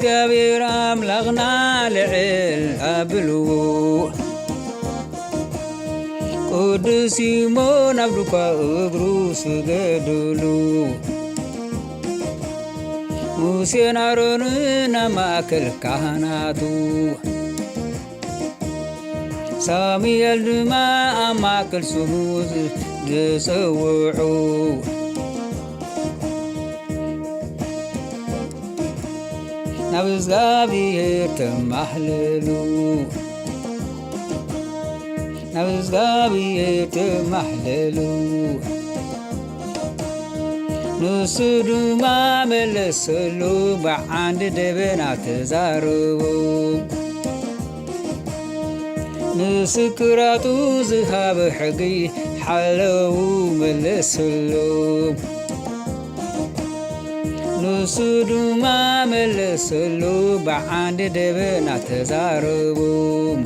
مزقابير أملغنا لعل أبلو قدسي مون أبركا أبروس قدلو موسى ناروننا ماكل كهناتو سامي الدماء ماكل سهوز دسوعو نبزغابي تمحللو نبزغابي تمحللو نسدو ما ملسلو بعند دبنا تزارو نسكراتو زهاب حقي حلو ملسلو نسدو ما ملسلو بعند دبنا تزارو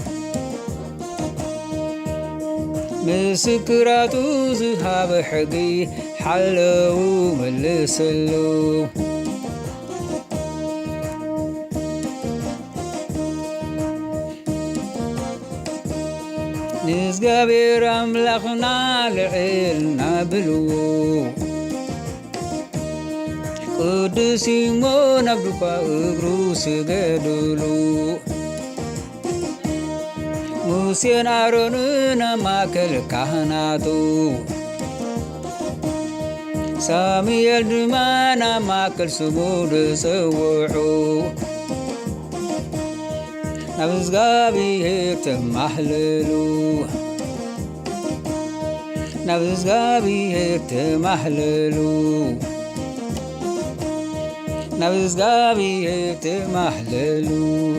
مسكراتو زهاب حقي حلو ملسلو نزقابير أملخنا لعلنا بلو قدسي مون أبركا أبروس قدلو موسى ناروننا ماكل كهناتو سامي الدمانا ماكل سبود سوحو نبزغابي تمحللو نبزغابي تمحللو نبزغابي تمحللو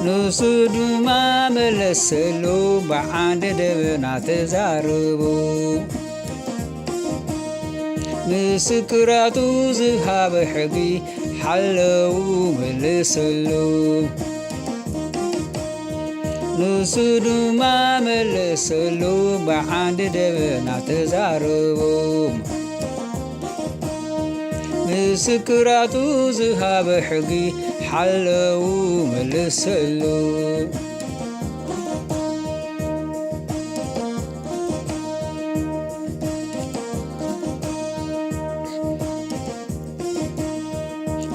نسدو ما ملسلو بعند دبنا تزاربو مسكراتو زهاب حقي حلو ملسلو نسدو ما ملسلو بعند دبنا تزاربو مسكراتو زهاب حقي حلو ملسلو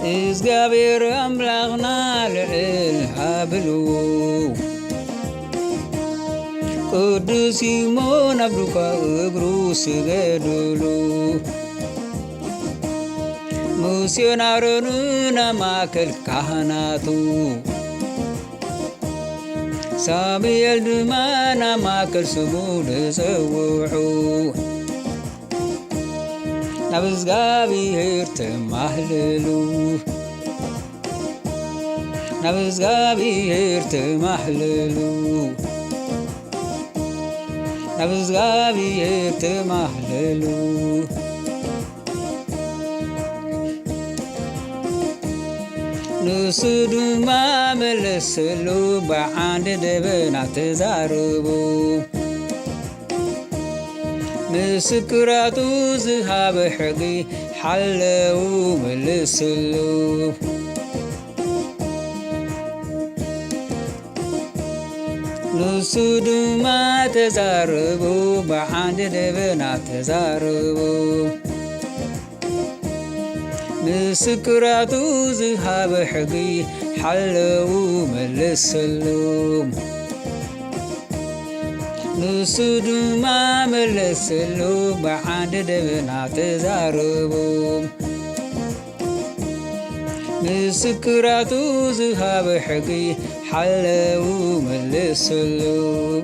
إزقابير أملغنا للحبلو قدسي مون أبركا أبروس قدلو موسى ناروننا ماكل كهناتو سامي الدمانا ماكل سبود سوحو نبزغابي تمحللو نبزغابي تمحللو نبزغابي تمحللو نسدو ما ملسلو بعند دبنا تزاربو مسكراتو زهاب حقي حلو ملسلو نسدو ما تزاربو بعند دبنا تزاربو مسكراتو زهاب حقي حلو ملسلو نسدو ما ملسلو بعند دبنا تزاربو مسكراتو زهاب حقي حلو ملسلو